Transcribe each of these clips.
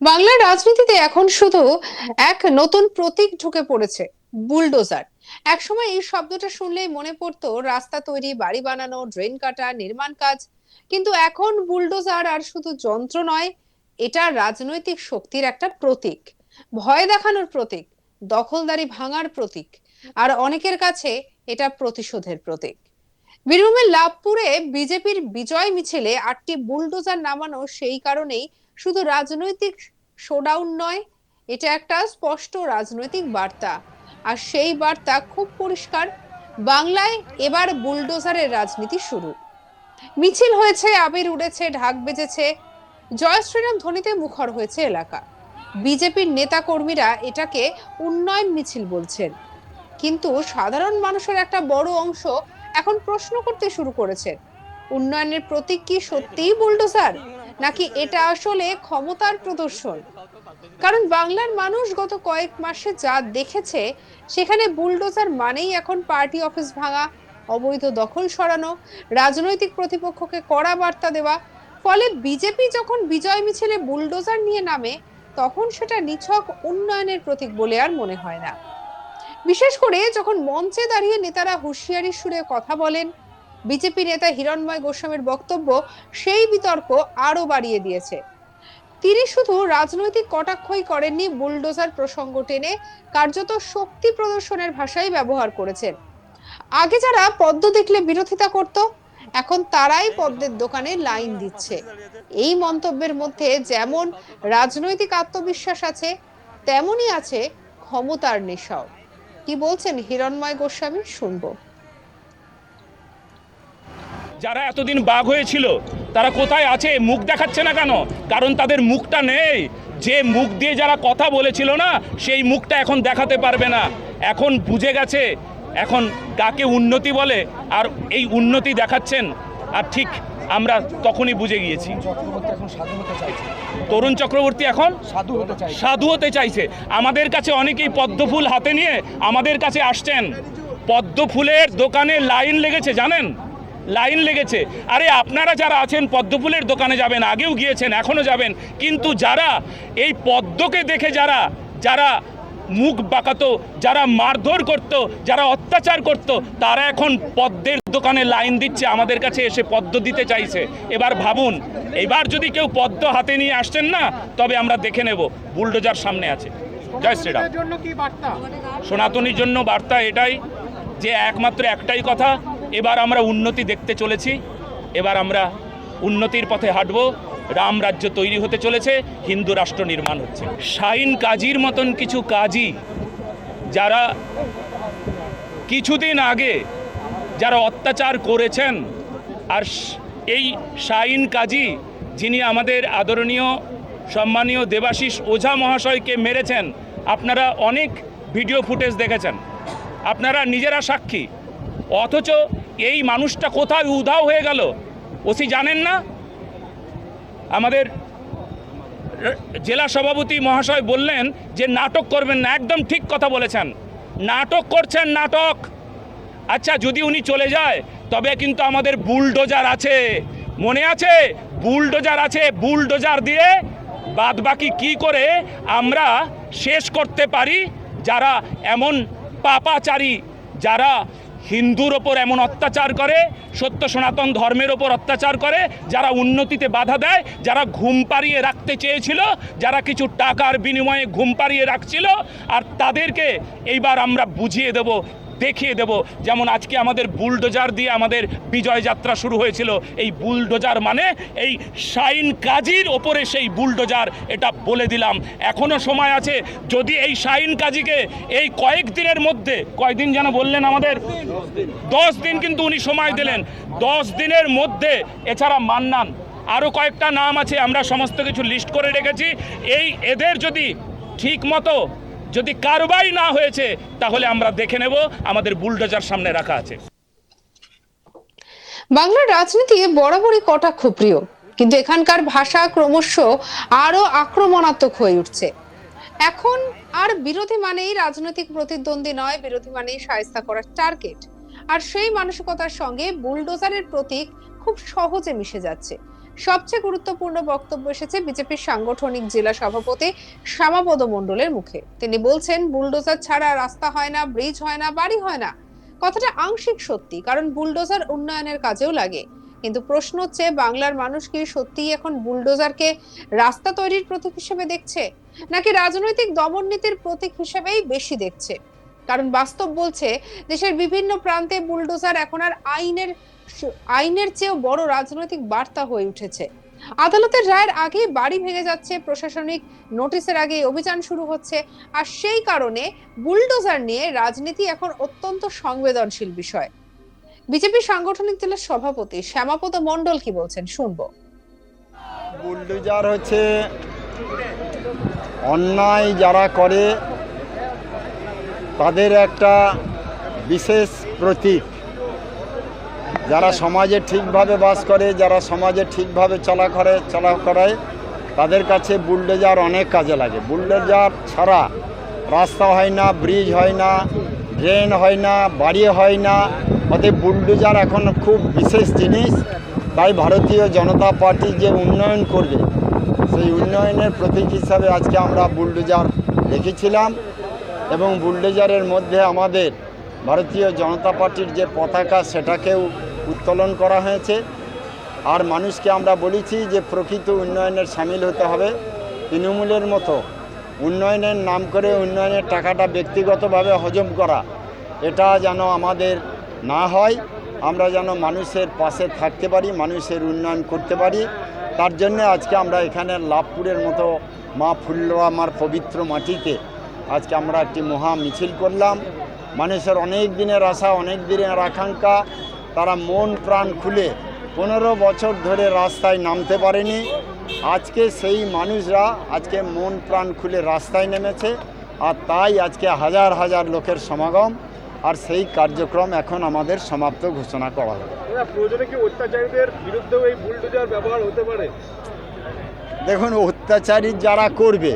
বাংলার রাজনীতিতে এখন শুধু এক নতুন প্রতীক ঢুকে পড়েছে, বুলডোজার। একসময় এই শব্দটা শুনলেই মনে পড়তো রাস্তা তৈরি, বাড়ি বানানো, ড্রেন কাটা, নির্মাণ কাজ। কিন্তু এখন বুলডোজার আর শুধু যন্ত্র নয়, এটা রাজনৈতিক শক্তির একটা প্রতীক, ভয় দেখানোর প্রতীক, দখলদারি ভাঙার প্রতীক, আর অনেকের কাছে এটা প্রতিশোধের প্রতীক। বীরভূমের লাভপুরে বিজেপির বিজয় মিছিলে ৮টি বুলডোজার নামানো সেই কারণেই শুধু রাজনৈতিক শোডাউন নয়, এটা একটা স্পষ্ট রাজনৈতিক বার্তা। আর সেই বার্তা খুব পরিষ্কার, বাংলায় এবার বুলডোজারের রাজনীতি শুরু। মিছিল হয়েছে, আবির উড়েছে, ঢাক বেজেছে, জয় শ্রীরাম ধ্বনিতে মুখর হয়েছে এলাকা। বিজেপির নেতা কর্মীরা এটাকে উন্নয়ন মিছিল বলছেন, কিন্তু সাধারণ মানুষের একটা বড় অংশ এখন প্রশ্ন করতে শুরু করেছে, উন্নয়নের প্রতীক কি সত্যিই বুলডোজার, নাকি এটা আসলে ক্ষমতার প্রদর্শন? কারণ বাংলার মানুষ গত কয়েক মাসে যা দেখেছে, সেখানে বুলডোজার মানেই এখন পার্টি অফিস ভাঙা, অবৈধ দখল সরানো, রাজনৈতিক প্রতিপক্ষকে কড়া বার্তা দেওয়া। ফলে বিজেপি যখন বিজয় মিছিলে বুলডোজার নিয়ে নামে, তখন সেটা নিছক উন্নয়নের প্রতীক বলে আর মনে হয় না। বিশেষ করে যখন মঞ্চে দাঁড়িয়ে নেতারা হুঁশিয়ারি সুরে কথা বলেন, বিজেপি নেতা হিরণময় গোস্বামীর বক্তব্য সেই বিতর্ক আরো বাড়িয়ে দিয়েছে। তিনি শুধু রাজনৈতিক কটাক্ষই করেননি, বুলডোজার প্রসঙ্গ টেনে কার্যত শক্তি প্রদর্শনের ভাষাই ব্যবহার করেছেন। আগে যারা পদ্ম দেখলে বিরোধিতা করত, এখন তারাই পদ্মের দোকানে লাইন দিচ্ছে। এই মন্তব্যের মধ্যে যেমন রাজনৈতিক আত্মবিশ্বাস আছে, তেমনই আছে ক্ষমতার নেশাও। কি বলছেন হিরণময় গোস্বামী, শুনবো। যারা এতদিন বাঘ হয়েছিল তারা কোথায় আছে? মুখ দেখাচ্ছে না কেন? কারণ তাদের মুখটা নেই। যে মুখ দিয়ে যারা কথা বলেছিল না, সেই মুখটা এখন দেখাতে পারবে না। এখন বুঝে গেছে এখন কাকে উন্নতি বলে, আর এই উন্নতি দেখাচ্ছেন। আর ঠিক আমরা তখনই বুঝে গিয়েছি তরুণ চক্রবর্তী এখন সাধু হতে চাইছে। আমাদের কাছে অনেকেই পদ্মফুল হাতে নিয়ে আমাদের কাছে আসছেন। পদ্মফুলের দোকানে লাইন লেগেছে, জানেন? লাইন লেগেছে। আরে আপনারা যারা আছেন পদ্মফুলের দোকানে যাবেন, আগেও গিয়েছেন, এখনো যাবেন, কিন্তু যারা এই পদ্মকে দেখে যারা যারা মুখ বাঁকাতো, যারা মারধর করত, যারা অত্যাচার করত, তারা এখন পদ্মের দোকানে লাইন দিচ্ছে, আমাদের কাছে এসে পদ্ম দিতে চাইছে। এবার ভাবুন, এবার যদি কেউ পদ্ম হাতে নিয়ে আসছেন না, তবে আমরা দেখে নেব বুলডোজার সামনে আছে। জয় শ্রীরাম। সনাতনীর জন্য বার্তা এটাই যে একমাত্র একটাই কথা, এবার আমরা উন্নতি দেখতে চলেছি। এবার আমরা উন্নতির পথে হাঁটব। রাম রাজ্য তৈরি হতে চলেছে, হিন্দু রাষ্ট্র নির্মাণ হচ্ছে। শাহিন কাজীর মতন কিছু কাজী যারা কিছুদিন আগে যারা অত্যাচার করেছেন, আর এই শাহিন কাজী যিনি আমাদের আদরণীয় সম্মানীয় দেবাশিস ওঝা মহাশয়কে মেরেছেন, আপনারা অনেক ভিডিও ফুটেজ দেখেছেন, আপনারা নিজেরা সাক্ষী। অথচ এই মানুষটা কোথায় উধাও হয়ে গেল? ওসি জানেন না? আমাদের জেলা সভাপতি মহাশয় বললেন যে নাটক করবেন না। একদম ঠিক কথা বলেছেন, নাটক করছেন, নাটক। আচ্ছা, যদি উনি চলে যায় তবে কিন্তু আমাদের বুলডোজার আছে, মনে আছে? বুলডোজার আছে। বুলডোজার দিয়ে বাদবাকি কি করে আমরা শেষ করতে পারি যারা এমন পাপাচারী, যারা হিন্দুর ওপর এমন অত্যাচার করে, সত্য সনাতন ধর্মের ওপর অত্যাচার করে, যারা উন্নতিতে বাধা দেয়, যারা ঘুম পাড়িয়ে রাখতে চেয়েছিল, যারা কিছু টাকার বিনিময়ে ঘুম পাড়িয়ে রাখছিল, আর তাদেরকে এইবার আমরা বুঝিয়ে দেব, দেখিয়ে দেব। যেমন আজকে আমাদের বুলডোজার দিয়ে আমাদের বিজয় যাত্রা শুরু হয়েছিল। এই বুলডোজার মানে এই শাহিন কাজীর ওপরে সেই বুলডোজার, এটা বলে দিলাম। এখনও সময় আছে। যদি এই শাহিন কাজীকে এই কয়েকদিনের মধ্যে, কয়েকদিন যেন বললেন, আমাদের 10 দিন কিন্তু উনি সময় দিলেন, 10 দিনের মধ্যে, এছাড়া মান্নান, আরও কয়েকটা নাম আছে, আমরা সমস্ত কিছু লিস্ট করে রেখেছি। এদের যদি ঠিক মতো যদি কারবাই না হয়েছে, তাহলে আমরা দেখে নেব, আমাদের বুলডোজার সামনে রাখা আছে। বাংলার রাজনীতি বরাবরই কটাক্ষ প্রিয়, কিন্তু এখানকার ভাষা ক্রমশ আরো আক্রমণাত্মক হয়ে উঠছে। এখন আর বিরোধী মানেই রাজনৈতিক প্রতিদ্বন্দ্বী নয়, বিরোধী মানেই শায়েস্তা করার টার্গেট। আর সেই মানসিকতার সঙ্গে বুলডোজারের প্রতীক খুব সহজে মিশে যাচ্ছে। সবচেয়ে গুরুত্বপূর্ণ বক্তব্য এসেছে বিজেপির সাংগঠনিক জেলা সভাপতি শ্যামাপদ মণ্ডলের মুখে। তিনি বলছেন, বুলডোজার ছাড়া রাস্তা হয় না, ব্রিজ হয় না, বাড়ি হয় না। কথাটা আংশিক সত্যি, কারণ বুলডোজার উন্নয়নের কাজেও লাগে। কিন্তু প্রশ্ন হচ্ছে, বাংলার মানুষ কি সত্যিই এখন বুলডোজারকে রাস্তা তৈরির প্রতীক হিসেবে দেখছে, নাকি রাজনৈতিক দমননীতির প্রতীক হিসেবেই বেশি দেখছে? কারণ বাস্তব বলছে, দেশের বিভিন্ন প্রান্তে বুলডোজার এখন আর আইনের চেয়েও বড় রাজনৈতিক বার্তা হয়ে উঠেছে। আদালতের রায়ের আগে বাড়ি ভেঙে যাচ্ছে, প্রশাসনিক নোটিশের আগে অভিযান শুরু হচ্ছে। আর সেই কারণে বুলডোজার নিয়ে রাজনীতি এখন অত্যন্ত সংবেদনশীল বিষয়। বিজেপি সাংগঠনিক জেলার সভাপতি শ্যামাপদ মণ্ডল কি বলছেন, শুনবো। বুলডোজার হচ্ছে অন্যায় যারা করে তাদের একটা বিশেষ প্রতীক। যারা সমাজে ঠিকভাবে বাস করে, যারা সমাজে ঠিকভাবে চলা করায় তাদের কাছে বুলডোজার অনেক কাজে লাগে। বুলডোজার ছাড়া রাস্তা হয় না, ব্রিজ হয় না, ড্রেন হয় না, বাড়ি হয় না। অতএব বুলডোজার এখন খুব বিশেষ জিনিস। তাই ভারতীয় জনতা পার্টি যে উন্নয়ন করবে, সেই উন্নয়নের প্রতীক হিসাবে আজকে আমরা বুলডোজার দেখেছিলাম। এবং বুলডোজারের মধ্যে আমাদের ভারতীয় জনতা পার্টির যে পতাকা, সেটাকেও উত্তোলন করা হয়েছে। আর মানুষকে আমরা বলেছি যে প্রকৃত উন্নয়নের সামিল হতে হবে। তৃণমূলের মতো উন্নয়নের নাম করে উন্নয়নের টাকাটা ব্যক্তিগতভাবে হজম করা, এটা যেন আমাদের না হয়। আমরা যেন মানুষের পাশে থাকতে পারি, মানুষের উন্নয়ন করতে পারি। তার জন্য আজকে আমরা এখানে লাভপুরের মতো মা ফুল্লরামার পবিত্র মাটিতে আজকে আমরা একটি মহা মিছিল করলাম। মানুষের অনেক দিনের আশা, অনেক দিনের আকাঙ্ক্ষা, তারা মন প্রাণ খুলে 15 বছর ধরে রাস্তায় নামতে পারেনি। আজকে সেই মানুষরা আজকে মন প্রাণ খুলে রাস্তায় নেমেছে। আর তাই আজকে হাজার হাজার লোকের সমাগম। আর সেই কার্যক্রম এখন আমাদের সমাপ্ত ঘোষণা করা হবে। প্রয়োজনে কি অত্যাচারীদের বিরুদ্ধেও এই বুলডোজার ব্যবহার হতে পারে? দেখুন, অত্যাচারী যারা করবে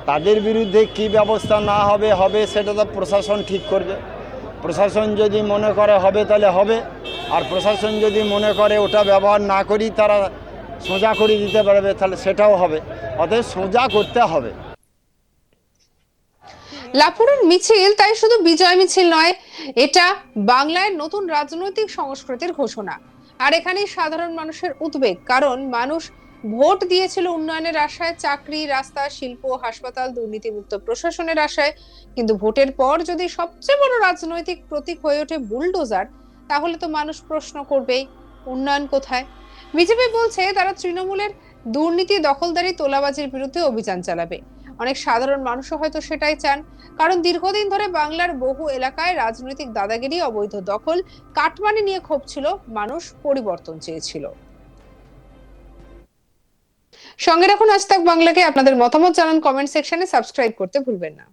তাদের বিরুদ্ধে কি ব্যবস্থা না হবে সেটা তো প্রশাসন ঠিক করবে। প্রশাসন যদি মনে করে হবে তাহলে হবে, আর প্রশাসন যদি মনে করে ওটা ব্যবহার না করি তারা সোজা করে দিতে পারবে, তাহলে সেটাও হবে। অতএব সোজা করতে হবে। লাভপুরের মিছিল তাই শুধু বিজয় মিছিল নয়, এটা বাংলায় নতুন রাজনৈতিক সংস্কৃতির ঘোষণা। আর এখানেই সাধারণ মানুষের উদ্বেগ, কারণ মানুষ ভোট দিয়েছিল উন্নয়নের আশায়, চাকরি, রাস্তা, শিল্প, হাসপাতাল, দুর্নীতিমুক্ত প্রশাসনের আশায়। কিন্তু ভোটের পর যদি সবচেয়ে বড় রাজনৈতিক প্রতীক হয়ে ওঠে বুলডোজার, তাহলে তো মানুষ প্রশ্ন করবেই, উন্নয়ন কোথায়? বিজেপি বলছে তারা তৃণমূলের দুর্নীতি, দখলদারি, তোলাবাজির বিরুদ্ধে অভিযান চালাবে। অনেক সাধারণ মানুষও হয়তো সেটাই চান, কারণ দীর্ঘদিন ধরে বাংলার বহু এলাকায় রাজনৈতিক দাদাগিরি, অবৈধ দখল, কাটমানি নিয়ে ক্ষোভ ছিল। মানুষ পরিবর্তন চেয়েছিল। সঙ্গে রাখুন আজ তাক বাংলাকে। আপনাদের মতামত জানান কমেন্ট সেকশনে, সাবস্ক্রাইব করতে ভুলবেন না।